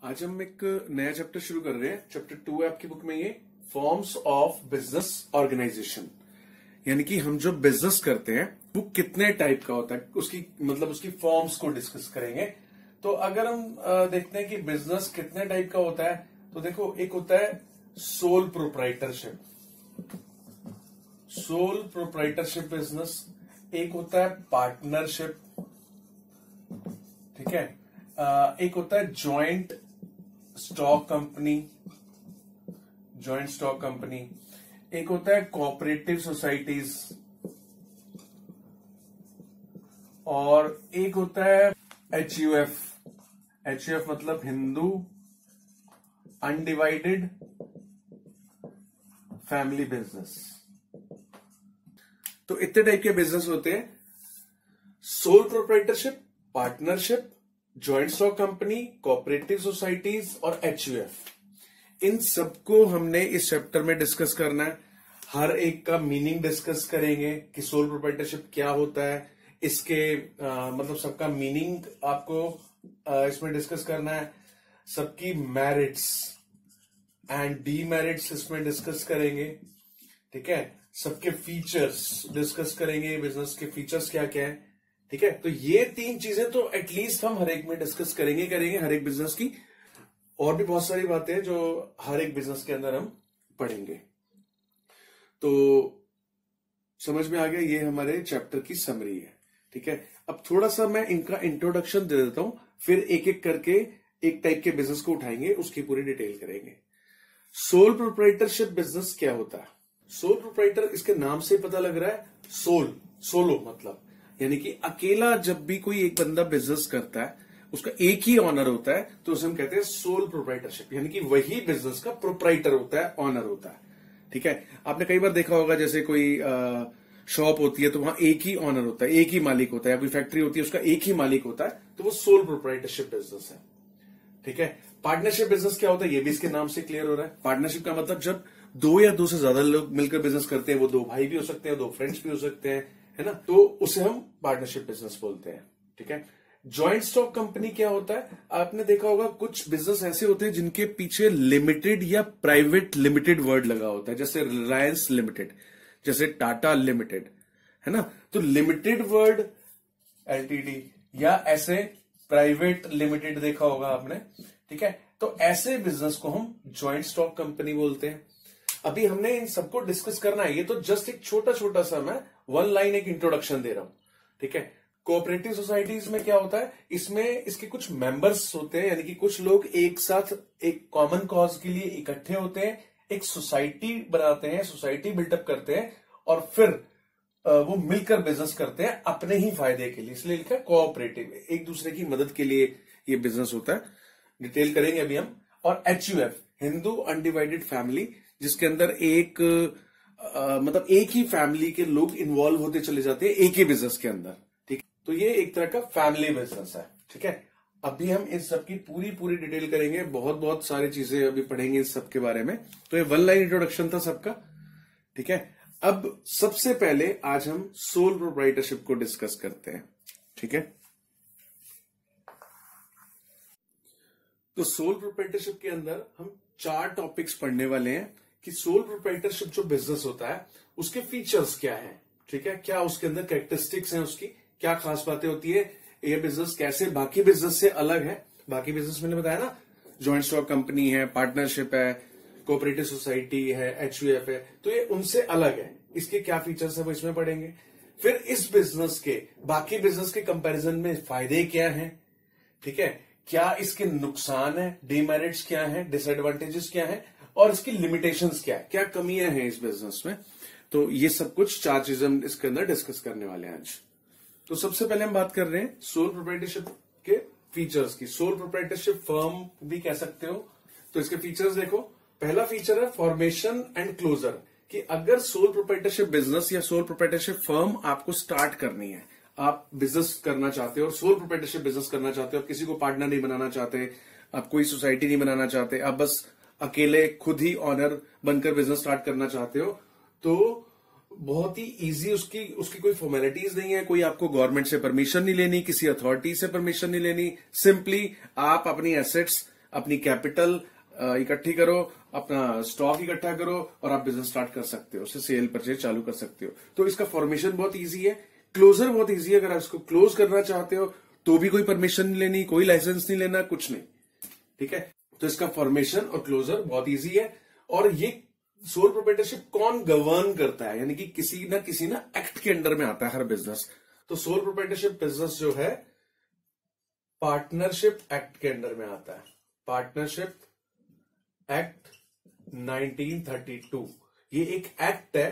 आज हम एक नया चैप्टर शुरू कर रहे हैं। चैप्टर 2 है आपकी बुक में, ये फॉर्म्स ऑफ बिजनेस ऑर्गेनाइजेशन, यानी कि हम जो बिजनेस करते हैं वो कितने टाइप का होता है, उसकी फॉर्म्स को डिस्कस करेंगे। तो अगर हम देखते हैं कि बिजनेस कितने टाइप का होता है, तो देखो, एक होता है सोल प्रोप्राइटरशिप, बिजनेस। एक होता है पार्टनरशिप, ठीक है। एक होता है जॉइंट स्टॉक कंपनी, एक होता है कोऑपरेटिव सोसाइटीज, और एक होता है HUF। मतलब हिंदू अनडिवाइडेड फैमिली बिजनेस। तो इतने टाइप के बिजनेस होते हैं: sole proprietorship, partnership, joint stock company, cooperative societies और HUF। इन सबको हमने इस चैप्टर में डिस्कस करना है। हर एक का मीनिंग डिस्कस करेंगे कि सोल प्रोप्राइटरशिप क्या होता है, इसके सबका मीनिंग आपको इसमें डिस्कस करना है। सबकी मेरिट्स एंड डीमेरिट्स इसमें डिस्कस करेंगे, ठीक है। सबके फीचर्स डिस्कस करेंगे, बिजनेस के फीचर्स क्या क्या है, ठीक है। तो ये 3 चीजें तो एटलीस्ट हम हर एक में डिस्कस करेंगे हर एक बिजनेस की। और भी बहुत सारी बातें हैं जो हर एक बिजनेस के अंदर हम पढ़ेंगे। तो समझ में आ गया, ये हमारे चैप्टर की समरी है, ठीक है। अब थोड़ा सा मैं इनका इंट्रोडक्शन दे देता हूं, फिर एक एक करके एक टाइप के बिजनेस को उठाएंगे, उसकी पूरी डिटेल करेंगे। सोल प्रोप्राइटरशिप बिजनेस क्या होता है? सोल प्रोप्राइटर, इसके नाम से पता लग रहा है, सोलो मतलब यानी कि अकेला जब भी कोई एक बंदा बिजनेस करता है, उसका एक ही ऑनर होता है, तो उसे हम कहते हैं सोल प्रोप्राइटरशिप, यानी कि वही बिजनेस का प्रोप्राइटर होता है, ऑनर होता है, ठीक है। आपने कई बार देखा होगा, जैसे कोई शॉप होती है तो वहां एक ही ऑनर होता है, एक ही मालिक होता है, या कोई फैक्ट्री होती है उसका एक ही मालिक होता है, तो वो सोल प्रोप्राइटरशिप बिजनेस है, ठीक है। पार्टनरशिप बिजनेस क्या होता है, ये भी इसके नाम से क्लियर हो रहा है। पार्टनरशिप का मतलब जब 2 या 2 से ज्यादा लोग मिलकर बिजनेस करते हैं, वो 2 भाई भी हो सकते हैं, 2 फ्रेंड्स भी हो सकते हैं, है ना, तो उसे हम पार्टनरशिप बिजनेस बोलते हैं, ठीक है। जॉइंट स्टॉक कंपनी क्या होता है? आपने देखा होगा कुछ बिजनेस ऐसे होते हैं जिनके पीछे लिमिटेड या प्राइवेट लिमिटेड वर्ड लगा होता है, जैसे रिलायंस लिमिटेड, जैसे टाटा लिमिटेड, है ना। तो लिमिटेड वर्ड LTD या ऐसे प्राइवेट लिमिटेड देखा होगा आपने, ठीक है। तो ऐसे बिजनेस को हम जॉइंट स्टॉक कंपनी बोलते हैं। अभी हमने इन सबको डिस्कस करना है, ये तो जस्ट एक छोटा सा मैं 1 लाइन एक इंट्रोडक्शन दे रहा हूं, ठीक है। कोऑपरेटिव सोसाइटीज में क्या होता है, इसमें इसके कुछ मेंबर्स होते हैं, यानी कि कुछ लोग एक साथ एक कॉमन कॉज के लिए इकट्ठे होते हैं, एक सोसाइटी बनाते हैं, सोसाइटी बिल्टअप करते हैं, और फिर वो मिलकर बिजनेस करते हैं अपने ही फायदे के लिए, इसलिए लिखा है कोऑपरेटिव, एक दूसरे की मदद के लिए ये बिजनेस होता है। डिटेल करेंगे अभी हम। और HUF, हिंदू अनडिवाइडेड फैमिली, जिसके अंदर एक एक ही फैमिली के लोग इन्वॉल्व होते चले जाते हैं एक ही बिजनेस के अंदर, ठीक है। तो ये एक तरह का फैमिली बिजनेस है, ठीक है। अभी हम इस सब की पूरी डिटेल करेंगे, बहुत सारी चीजें अभी पढ़ेंगे इस सब के बारे में। तो ये 1 लाइन इंट्रोडक्शन था सबका, ठीक है। अब सबसे पहले आज हम सोल प्रोप्राइटरशिप को डिस्कस करते हैं, ठीक है। तो सोल प्रोप्राइटरशिप के अंदर हम 4 टॉपिक्स पढ़ने वाले हैं कि सोल प्रोप्राइटरशिप जो बिजनेस होता है उसके फीचर्स क्या हैं, ठीक है। क्या उसके अंदर कैरेक्टरिस्टिक्स हैं, उसकी क्या खास बातें होती है, ये बिजनेस कैसे बाकी बिजनेस से अलग है। बाकी बिजनेस मैंने बताया ना, जॉइंट स्टॉक कंपनी है, पार्टनरशिप है, कोऑपरेटिव सोसाइटी है, HUF है, तो ये उनसे अलग है। इसके क्या फीचर्स है वो इसमें पढ़ेंगे। फिर इस बिजनेस के बाकी बिजनेस के कंपैरिजन में फायदे क्या हैं, ठीक है, क्या इसके नुकसान है, डीमेरिट्स क्या है, डिसएडवांटेजेस क्या है, और इसकी लिमिटेशंस क्या है, क्या कमियां हैं इस बिजनेस में। तो ये सब कुछ 4 चीजें हम इसके अंदर डिस्कस करने वाले हैं आज। तो सबसे पहले हम बात कर रहे हैं सोल प्रोप्राइटरशिप के फीचर्स की। सोल प्रोप्राइटरशिप फर्म भी कह सकते हो। तो इसके फीचर्स देखो। पहला फीचर है फॉर्मेशन एंड क्लोजर, कि अगर सोल प्रोप्राइटरशिप बिजनेस या सोल प्रोप्राइटरशिप फर्म आपको स्टार्ट करनी है, आप बिजनेस करना चाहते हो और सोल प्रोप्राइटरशिप बिजनेस करना चाहते हो, आप किसी को पार्टनर नहीं बनाना चाहते, आप कोई सोसाइटी नहीं बनाना चाहते, आप बस अकेले खुद ही ऑनर बनकर बिजनेस स्टार्ट करना चाहते हो, तो बहुत ही इजी, उसकी कोई फॉर्मेलिटीज नहीं है, कोई आपको गवर्नमेंट से परमिशन नहीं लेनी, किसी अथॉरिटी से परमिशन नहीं लेनी। सिंपली आप अपनी एसेट्स अपनी कैपिटल इकट्ठी करो, अपना स्टॉक इकट्ठा करो और आप बिजनेस स्टार्ट कर सकते हो, उससे सेल परचेज चालू कर सकते हो। तो इसका फॉर्मेशन बहुत इजी है, क्लोजर बहुत इजी है। अगर आप इसको क्लोज करना चाहते हो तो भी कोई परमिशन नहीं लेनी, कोई लाइसेंस नहीं लेना, कुछ नहीं, ठीक है। तो इसका फॉर्मेशन और क्लोजर बहुत इजी है। और ये सोल प्रोप्राइटरशिप कौन गवर्न करता है, यानी कि किसी ना एक्ट के अंडर में आता है हर बिजनेस। तो सोल प्रोप्राइटरशिप बिजनेस जो है पार्टनरशिप एक्ट के अंडर में आता है, पार्टनरशिप एक्ट 1932। ये एक एक्ट है,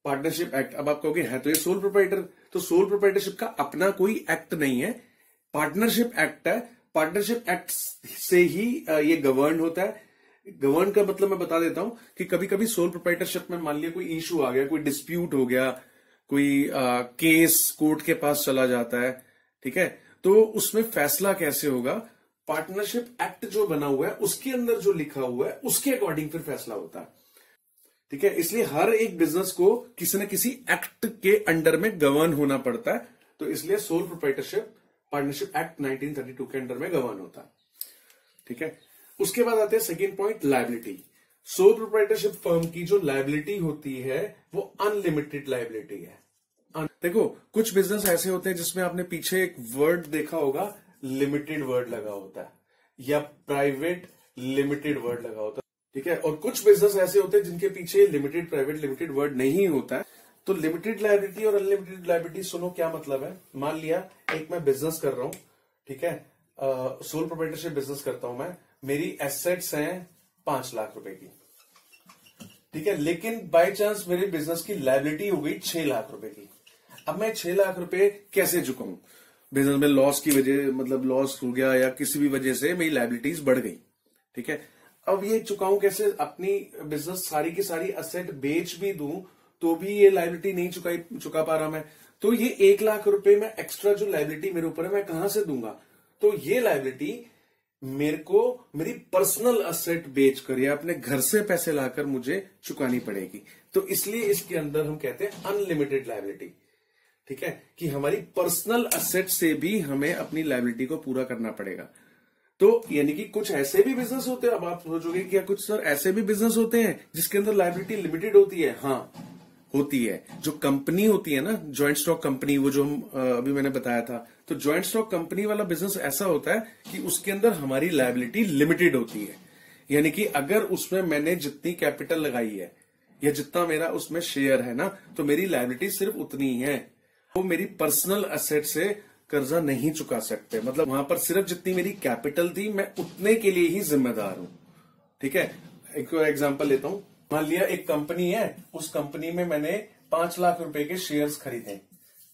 पार्टनरशिप एक्ट। अब आप कहोगे है तो ये सोल प्रोप्राइटर, तो सोल प्रोप्राइटरशिप का अपना कोई एक्ट नहीं है, पार्टनरशिप एक्ट है। पार्टनरशिप एक्ट से ही ये गवर्न होता है। गवर्न का मतलब मैं बता देता हूं कि कभी कभी सोल प्रोप्राइटरशिप में मान लिया कोई इशू आ गया, कोई डिस्प्यूट हो गया, कोई केस कोर्ट के पास चला जाता है, ठीक है। तो उसमें फैसला कैसे होगा, पार्टनरशिप एक्ट जो बना हुआ है उसके अंदर जो लिखा हुआ है उसके अकॉर्डिंग फिर फैसला होता है, ठीक है। इसलिए हर एक बिजनेस को किसी न किसी एक्ट के अंडर में गवर्न होना पड़ता है। तो इसलिए सोल प्रोप्राइटरशिप पार्टनरशिप एक्ट 1932 के अंडर में गवर्न होता है, ठीक है। उसके बाद आते हैं second point, liability. Sole proprietorship firm की जो लायबिलिटी होती है वो अनलिमिटेड लायबिलिटी है। देखो कुछ बिजनेस ऐसे होते हैं जिसमें आपने पीछे एक वर्ड देखा होगा, लिमिटेड वर्ड लगा होता है या प्राइवेट लिमिटेड वर्ड लगा होता है, ठीक है। और कुछ बिजनेस ऐसे होते हैं जिनके पीछे लिमिटेड प्राइवेट लिमिटेड वर्ड नहीं होता है। तो लिमिटेड लायबिलिटी और अनलिमिटेड लायबिलिटी सुनो क्या मतलब है। मान लिया एक मैं बिजनेस कर रहा हूं, ठीक है, सोल प्रोप्राइटरशिप बिजनेस करता हूं मैं, मेरी एसेट्स हैं 5 लाख रुपए की, ठीक है, लेकिन बाय चांस मेरे बिजनेस की लायबिलिटी हो गई 6 लाख रुपए की। अब मैं 6 लाख रुपए कैसे चुकाऊं, बिजनेस में लॉस की वजह, मतलब लॉस हो गया या किसी भी वजह से मेरी लायबिलिटीज बढ़ गई, ठीक है। अब ये चुकाऊं कैसे, अपनी बिजनेस सारी की सारी असेट बेच भी दूं तो भी ये लायबिलिटी नहीं चुका पा रहा मैं। तो ये 1 लाख रुपए में एक्स्ट्रा जो लायबिलिटी मेरे ऊपर है मैं कहां से दूंगा। तो ये लायबिलिटी मेरे को मेरी पर्सनल असेट बेचकर या अपने घर से पैसे लाकर मुझे चुकानी पड़ेगी। तो इसलिए इसके अंदर हम कहते हैं अनलिमिटेड लायबिलिटी, ठीक है, कि हमारी पर्सनल असेट से भी हमें अपनी लायबिलिटी को पूरा करना पड़ेगा। तो यानी कि कुछ ऐसे भी बिजनेस होते हैं, अब आप सोचोगे क्या कुछ सर ऐसे भी बिजनेस होते हैं जिसके अंदर लायबिलिटी लिमिटेड होती है। हाँ होती है। जो कंपनी होती है ना, ज्वाइंट स्टॉक कंपनी, वो जो अभी मैंने बताया था, तो ज्वाइंट स्टॉक कंपनी वाला बिजनेस ऐसा होता है कि उसके अंदर हमारी लायबिलिटी लिमिटेड होती है। यानी कि अगर उसमें मैंने जितनी कैपिटल लगाई है या जितना मेरा उसमें शेयर है ना, तो मेरी लायबिलिटी सिर्फ उतनी ही है। वो मेरी पर्सनल एसेट से कर्जा नहीं चुका सकते, मतलब वहां पर सिर्फ जितनी मेरी कैपिटल थी मैं उतने के लिए ही जिम्मेदार हूं, ठीक है। एक एग्जांपल लेता हूं, मान लिया एक कंपनी है, उस कंपनी में मैंने 5 लाख रुपए के शेयर्स खरीदे,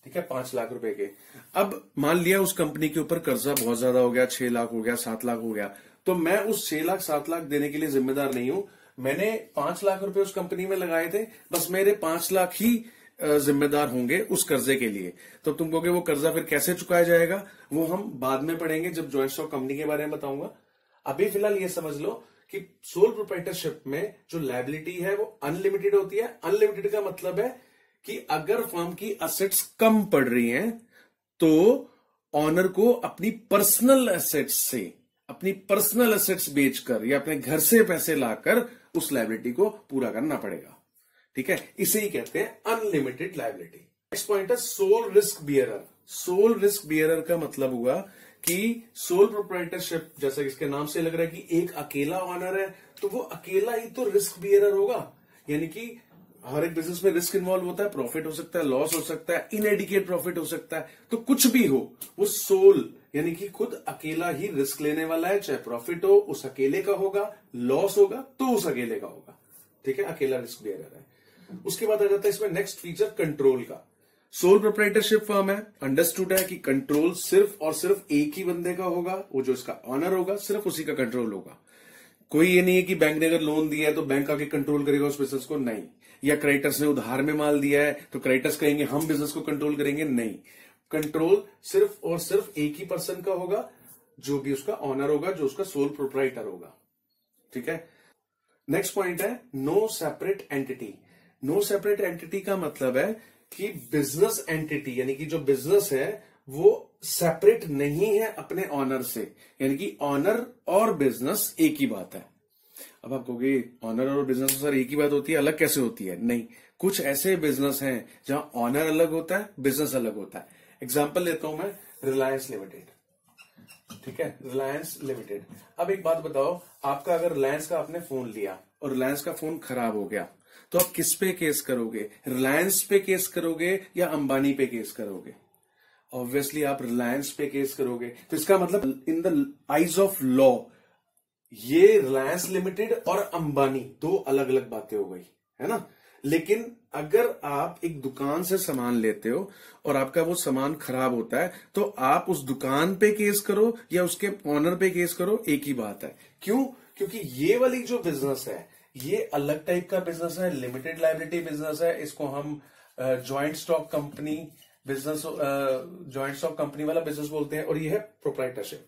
ठीक है, 5 लाख रुपए के। अब मान लिया उस कंपनी के ऊपर कर्जा बहुत ज्यादा हो गया, 6 लाख हो गया, 7 लाख हो गया, तो मैं उस 6 लाख 7 लाख देने के लिए जिम्मेदार नहीं हूं। मैंने 5 लाख रुपए उस कंपनी में लगाए थे, बस मेरे 5 लाख ही जिम्मेदार होंगे उस कर्जे के लिए। तो तुम कहोगे वो कर्जा फिर कैसे चुकाया जाएगा, वो हम बाद में पढ़ेंगे जब ज्वाइंट स्टॉक कंपनी के बारे में बताऊंगा। अभी फिलहाल ये समझ लो कि सोल प्रोप्राइटरशिप में जो लायबिलिटी है वो अनलिमिटेड होती है। अनलिमिटेड का मतलब है कि अगर फर्म की असेट्स कम पड़ रही हैं तो ऑनर को अपनी पर्सनल एसेट्स बेचकर या अपने घर से पैसे लाकर उस लायबिलिटी को पूरा करना पड़ेगा, ठीक है। इसे ही कहते हैं अनलिमिटेड लायबिलिटी। नेक्स्ट पॉइंट है sole risk bearer. Sole risk bearer का मतलब हुआ कि सोल प्रोप्राइटरशिप, जैसा इसके नाम से लग रहा है कि एक अकेला ऑनर है, तो वो अकेला ही तो रिस्क बियरर होगा। यानी कि हर एक बिजनेस में रिस्क इन्वॉल्व होता है, प्रॉफिट हो सकता है, लॉस हो सकता है, इनएडिकेट प्रॉफिट हो सकता है, तो कुछ भी हो, वो सोल यानी कि खुद अकेला ही रिस्क लेने वाला है। चाहे प्रॉफिट हो उस अकेले का होगा, लॉस होगा तो उस अकेले का होगा, ठीक है, अकेला रिस्क बियरर है। उसके बाद आ जाता है इसमें नेक्स्ट फीचर कंट्रोल का। सोल प्रोप्राइटरशिप फर्म है, अंडरस्टूड है कि कंट्रोल सिर्फ और सिर्फ एक ही बंदे का होगा, वो जो इसका ऑनर होगा सिर्फ उसी का कंट्रोल होगा। कोई ये नहीं है कि बैंक ने अगर लोन दिया है तो बैंक आके कंट्रोल करेगा उस बिजनेस को, नहीं। या क्रेडिटर्स ने उधार में माल दिया है तो क्रेडिटर्स कहेंगे हम बिजनेस को कंट्रोल करेंगे, नहीं। कंट्रोल सिर्फ और सिर्फ एक ही पर्सन का होगा, जो भी उसका ऑनर होगा, जो उसका सोल प्रोप्राइटर होगा, ठीक है। नेक्स्ट पॉइंट है no separate entity. No separate entity का मतलब है कि बिजनेस एंटिटी यानी कि जो बिजनेस है वो सेपरेट नहीं है अपने ऑनर से, यानी कि ऑनर और बिजनेस एक ही बात है। अब आप कहोगे ऑनर और बिजनेस सर एक ही बात होती है, अलग कैसे होती है? नहीं, कुछ ऐसे बिजनेस हैं जहां ऑनर अलग होता है, बिजनेस अलग होता है। एग्जांपल लेता हूं मैं, रिलायंस लिमिटेड। ठीक है, रिलायंस लिमिटेड। अब एक बात बताओ, आपका अगर रिलायंस का आपने फोन लिया और रिलायंस का फोन खराब हो गया, तो आप किस पे केस करोगे? रिलायंस पे केस करोगे या अंबानी पे केस करोगे? ऑब्वियसली आप रिलायंस पे केस करोगे। तो इसका मतलब in the eyes of law ये रिलायंस लिमिटेड और अंबानी दो अलग अलग बातें हो गई, है ना। लेकिन अगर आप एक दुकान से सामान लेते हो और आपका वो सामान खराब होता है, तो आप उस दुकान पे केस करो या उसके ऑनर पे केस करो, एक ही बात है। क्यों? क्योंकि ये वाली जो बिजनेस है ये अलग टाइप का बिजनेस है, लिमिटेड लायबिलिटी बिजनेस है। इसको हम joint stock company business, joint stock company वाला बिजनेस बोलते हैं, और ये है प्रोप्राइटरशिप।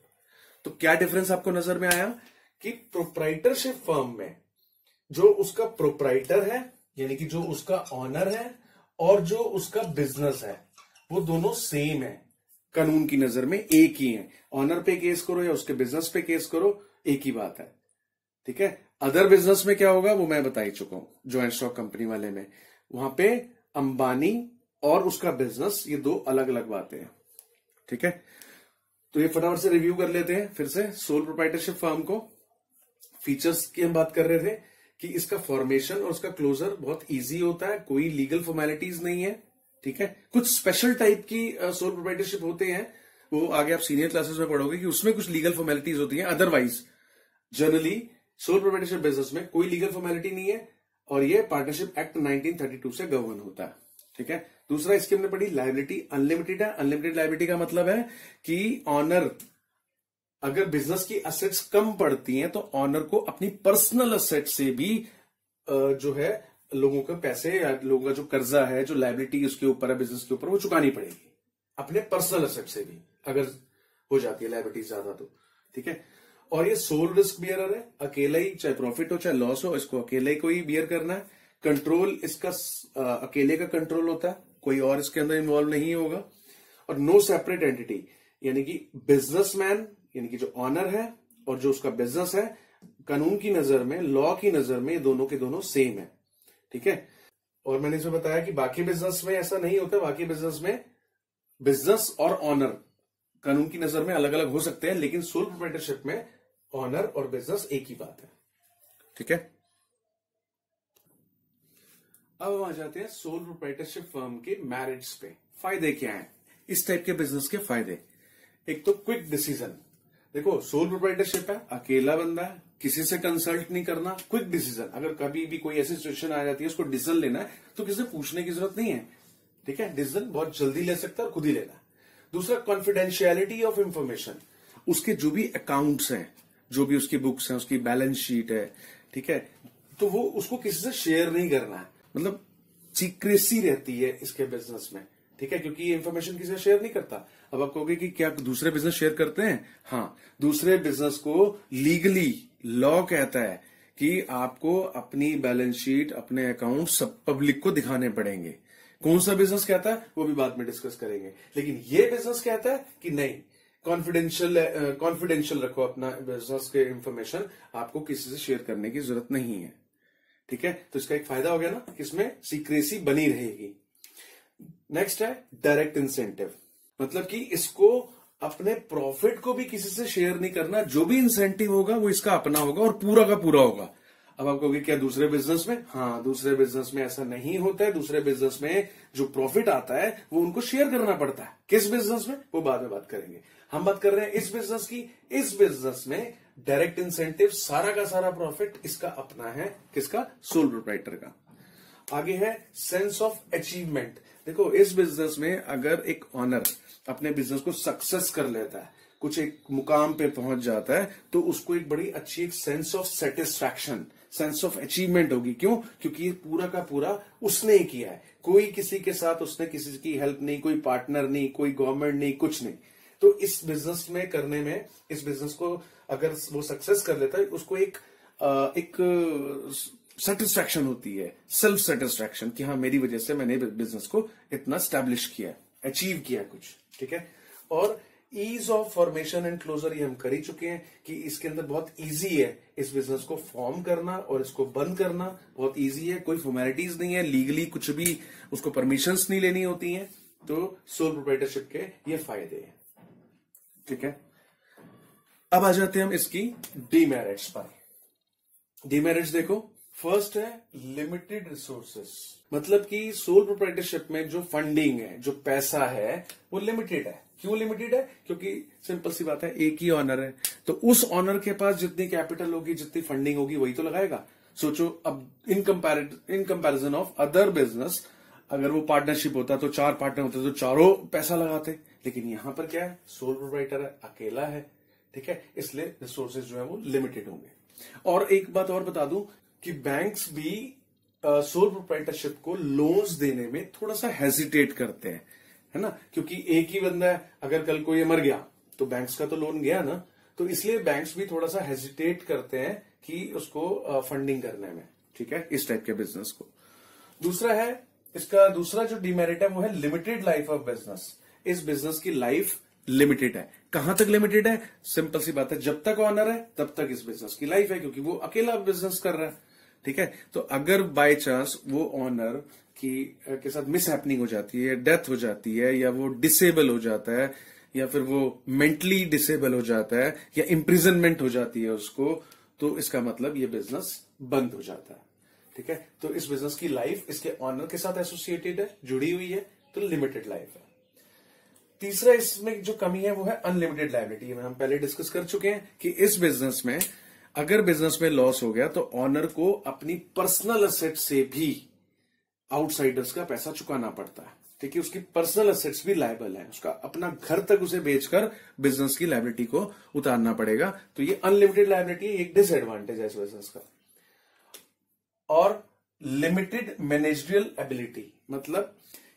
तो क्या डिफरेंस आपको नजर में आया कि प्रोप्राइटरशिप फर्म में जो उसका प्रोप्राइटर है, यानी कि जो उसका ऑनर है, और जो उसका बिजनेस है, वो दोनों सेम है, कानून की नजर में एक ही है। ऑनर पे केस करो या उसके बिजनेस पे केस करो, एक ही बात है। ठीक है। अदर बिजनेस में क्या होगा वो मैं बता ही चुका हूं, ज्वाइंट स्टॉक कंपनी वाले में वहां पे अंबानी और उसका बिजनेस, ये दो अलग अलग बातें हैं। ठीक है, तो ये फटाफट से रिव्यू कर लेते हैं फिर से। सोल प्रोप्राइटरशिप फर्म को फीचर्स की हम बात कर रहे थे कि इसका फॉर्मेशन और उसका क्लोजर बहुत इजी होता है, कोई लीगल फॉर्मेलिटीज नहीं है। ठीक है, कुछ स्पेशल टाइप की सोल प्रोप्राइटरशिप होते हैं, वो आगे आप सीनियर क्लासेस में पढ़ोगे कि उसमें कुछ लीगल फॉर्मेलिटीज होती हैं। Otherwise generally sole proprietorship business में कोई लीगल फॉर्मेलिटी नहीं है, और ये पार्टनरशिप एक्ट 1932 से गवर्न होता है। ठीक है। दूसरा इसकी हमने पढ़ी, लायबिलिटी अनलिमिटेड है। अनलिमिटेड लायबिलिटी का मतलब है कि ऑनर, अगर बिजनेस की असेट्स कम पड़ती हैं तो ऑनर को अपनी पर्सनल असेट से भी जो है लोगों के पैसे या लोगों का जो कर्जा है, जो लायबिलिटी उसके ऊपर है बिजनेस के ऊपर, वो चुकानी पड़ेगी अपने पर्सनल असेट से भी, अगर हो जाती है लायबिलिटी ज्यादा तो। ठीक है, और ये सोल रिस्क बियरर है, अकेला ही, चाहे प्रॉफिट हो चाहे लॉस हो, इसको अकेले ही कोई बियर करना है। कंट्रोल इसका अकेले का कंट्रोल होता है, कोई और इसके अंदर इन्वॉल्व नहीं होगा। और नो सेपरेट एंटिटी, यानी कि बिजनेसमैन, यानी कि जो ऑनर है और जो उसका बिजनेस है, कानून की नजर में, लॉ की नजर में दोनों के दोनों सेम है। ठीक है, और मैंने इसमें बताया कि बाकी बिजनेस में ऐसा नहीं होता। बाकी बिजनेस में बिजनेस और ऑनर कानून की नजर में अलग अलग हो सकते हैं, लेकिन सोल प्रोप्राइटरशिप में ऑनर और बिजनेस एक ही बात है। ठीक है, अब हम आ जाते हैं सोल प्रोप्राइटरशिप फर्म के मेरिट्स पे। फायदे क्या हैं इस टाइप के बिजनेस के? फायदे, एक तो क्विक डिसीजन। देखो, सोल प्रोप्राइटरशिप है, अकेला बंदा है, किसी से कंसल्ट नहीं करना, क्विक डिसीजन। अगर कभी भी कोई ऐसी सिचुएशन आ जाती है उसको डिसीजन लेना है, तो किसी से पूछने की जरूरत नहीं है। ठीक है, डिसीजन बहुत जल्दी ले सकता है और खुद ही लेना है। दूसरा, कॉन्फिडेंशियलिटी ऑफ इंफॉर्मेशन। उसके जो भी अकाउंट्स हैं, जो भी उसकी बुक्स हैं, उसकी बैलेंस शीट है, ठीक है, तो वो उसको किसी से शेयर नहीं करना है। मतलब सीक्रेसी रहती है इसके बिजनेस में। ठीक है, क्योंकि ये इंफॉर्मेशन किसी से शेयर नहीं करता। अब आप कहोगे कि क्या दूसरे बिजनेस शेयर करते हैं? हाँ, दूसरे बिजनेस को लीगली लॉ कहता है कि आपको अपनी बैलेंस शीट, अपने अकाउंट सब पब्लिक को दिखाने पड़ेंगे। कौन सा बिजनेस कहता है वो भी बाद में डिस्कस करेंगे, लेकिन ये बिजनेस कहता है कि नहीं, कॉन्फिडेंशियल रखो अपना बिजनेस के इंफॉर्मेशन, आपको किसी से शेयर करने की जरूरत नहीं है। ठीक है, तो इसका एक फायदा हो गया ना, इसमें सीक्रेसी बनी रहेगी। नेक्स्ट है डायरेक्ट इंसेंटिव, मतलब कि इसको अपने प्रॉफिट को भी किसी से शेयर नहीं करना, जो भी इंसेंटिव होगा वो इसका अपना होगा और पूरा का पूरा होगा। अब आप कहोगे क्या दूसरे बिजनेस में? हाँ, दूसरे बिजनेस में ऐसा नहीं होता है। दूसरे बिजनेस में जो प्रॉफिट आता है वो उनको शेयर करना पड़ता है। किस बिजनेस में, वो बाद में बात करेंगे। हम बात कर रहे हैं इस बिजनेस की। इस बिजनेस में डायरेक्ट इंसेंटिव, सारा का सारा प्रॉफिट इसका अपना है। किसका? सोल प्रोप्राइटर का। आगे है सेंस ऑफ अचीवमेंट। देखो, इस बिजनेस में अगर एक ऑनर अपने बिजनेस को सक्सेस कर लेता है, कुछ एक मुकाम पे पहुंच जाता है, तो उसको एक बड़ी अच्छी एक sense of satisfaction, sense of achievement होगी। क्यों? क्योंकि ये पूरा का पूरा उसने किया है, कोई किसी के साथ उसने किसी की हेल्प नहीं, कोई पार्टनर नहीं, कोई गवर्नमेंट नहीं, कुछ नहीं। तो इस बिजनेस में करने में, इस बिजनेस को अगर वो सक्सेस कर लेता है, उसको एक सेटिस्फैक्शन होती है, सेल्फ सेटिस्फैक्शन, कि हाँ, मेरी वजह से मैंने बिजनेस को इतना स्टैब्लिश किया, अचीव किया कुछ। ठीक है, और ease of formation and closure ये हम कर ही चुके हैं कि इसके अंदर बहुत इजी है इस बिजनेस को फॉर्म करना और इसको बंद करना बहुत इजी है, कोई फॉर्मेलिटीज नहीं है, लीगली कुछ भी उसको परमिशंस नहीं लेनी होती हैं। तो सोल प्रोप्राइटरशिप के ये फायदे हैं। ठीक है, अब आ जाते हैं हम इसकी डीमेरिट्स पर। डीमेरिट्स देखो, फर्स्ट है लिमिटेड रिसोर्सेस, मतलब कि सोल प्रोप्राइटरशिप में जो फंडिंग है, जो पैसा है, वो लिमिटेड है। क्यों लिमिटेड है? क्योंकि सिंपल सी बात है, एक ही ऑनर है, तो उस ऑनर के पास जितनी कैपिटल होगी, जितनी फंडिंग होगी, वही तो लगाएगा। सोचो अब in comparison of other business, अगर वो पार्टनरशिप होता तो 4 पार्टनर होते तो चारों पैसा लगाते, लेकिन यहां पर क्या है, सोल प्रोप्राइटर है, अकेला है। ठीक है, इसलिए रिसोर्सेज जो है वो लिमिटेड होंगे। और एक बात और बता दूं कि बैंक्स भी सोल प्रोप्राइटरशिप को लोन्स देने में थोड़ा सा हेजिटेट करते हैं, है ना, क्योंकि एक ही बंदा है, अगर कल को ये मर गया तो बैंक्स का तो लोन गया ना, तो इसलिए बैंक्स भी थोड़ा सा हेजिटेट करते हैं कि उसको फंडिंग करने में। ठीक है, इस टाइप के बिजनेस को। दूसरा है, इसका दूसरा जो डिमेरिट है वो है लिमिटेड लाइफ ऑफ बिजनेस। इस बिजनेस की लाइफ लिमिटेड है। कहां तक लिमिटेड है? सिंपल सी बात है, जब तक ऑनर है तब तक इस बिजनेस की लाइफ है, क्योंकि वो अकेला बिजनेस कर रहा है। ठीक है, तो अगर बाय चांस वो ऑनर के साथ मिस हैपनिंग हो जाती है, डेथ हो जाती है, या वो डिसेबल हो जाता है, या फिर वो मेंटली डिसेबल हो जाता है, या इम्प्रिजनमेंट हो जाती है उसको, तो इसका मतलब ये बिजनेस बंद हो जाता है। ठीक है, तो इस बिजनेस की लाइफ इसके ऑनर के साथ एसोसिएटेड है, जुड़ी हुई है, तो लिमिटेड लाइफ है। तीसरा इसमें जो कमी है वो है अनलिमिटेड लायबिलिटी। हम पहले डिस्कस कर चुके हैं कि इस बिजनेस में अगर बिजनेस में लॉस हो गया तो ऑनर को अपनी पर्सनल असेट से भी आउटसाइडर्स का पैसा चुकाना पड़ता है। ठीक है, उसकी पर्सनल असेट्स भी लायबल है, उसका अपना घर तक उसे बेचकर बिजनेस की लायबिलिटी को उतारना पड़ेगा। तो ये अनलिमिटेड लायबिलिटी एक डिसएडवांटेज है इस बिजनेस का। और लिमिटेड मैनेजरियल एबिलिटी, मतलब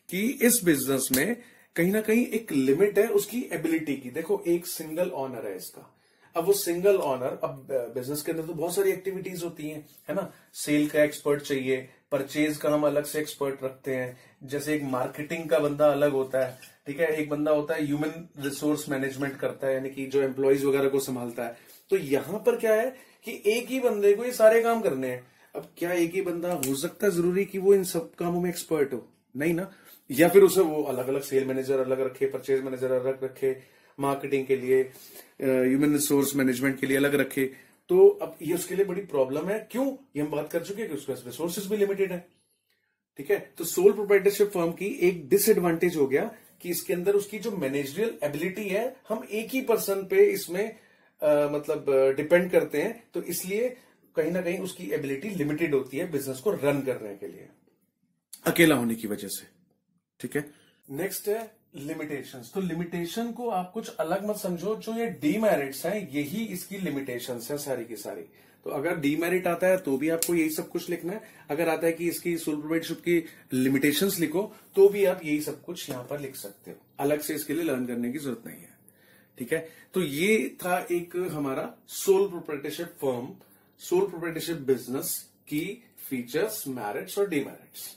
कि इस बिजनेस में कहीं ना कहीं एक लिमिट है उसकी एबिलिटी की। देखो, एक सिंगल ऑनर है इसका, अब वो सिंगल ऑनर, अब बिजनेस के अंदर तो बहुत सारी एक्टिविटीज होती हैं, है ना, सेल का एक्सपर्ट चाहिए, परचेज का हम अलग से एक्सपर्ट रखते हैं, जैसे एक मार्केटिंग का बंदा अलग होता है। ठीक है, एक बंदा होता है ह्यूमन रिसोर्स मैनेजमेंट करता है, यानी कि जो एम्प्लॉयज वगैरह को संभालता है। तो यहां पर क्या है कि एक ही बंदे को ये सारे काम करने हैं। अब क्या एक ही बंदा हो सकता है जरूरी कि वो इन सब कामों में एक्सपर्ट हो? नहीं ना, या फिर उसे वो अलग अलग सेल मैनेजर अलग रखे, परचेज मैनेजर अलग रखे, मार्केटिंग के लिए, ह्यूमन रिसोर्स मैनेजमेंट के लिए अलग रखे। तो अब ये उसके लिए बड़ी प्रॉब्लम है। क्यों? ये हम बात कर चुके हैं कि उसके पास रिसोर्सेज भी लिमिटेड है। ठीक है, तो सोल प्रोप्राइटरशिप फर्म की एक डिसएडवांटेज हो गया कि इसके अंदर उसकी जो मैनेजरियल एबिलिटी है, हम एक ही पर्सन पे इसमें मतलब डिपेंड करते हैं, तो इसलिए कहीं ना कहीं उसकी एबिलिटी लिमिटेड होती है बिजनेस को रन करने के लिए, अकेला होने की वजह से। ठीक है, नेक्स्ट है लिमिटेशंस। तो लिमिटेशन को आप कुछ अलग मत समझो, जो ये डीमेरिट्स हैं यही इसकी लिमिटेशंस है सारी की सारी। तो अगर डीमेरिट आता है तो भी आपको यही सब कुछ लिखना है, अगर आता है कि इसकी सोल प्रोप्राइटरशिप की लिमिटेशंस लिखो तो भी आप यही सब कुछ यहां पर लिख सकते हो, अलग से इसके लिए लर्न करने की जरूरत नहीं है। ठीक है, तो ये था एक हमारा sole proprietorship firm, sole proprietorship business की फीचर्स, मेरिट्स और डीमेरिट्स।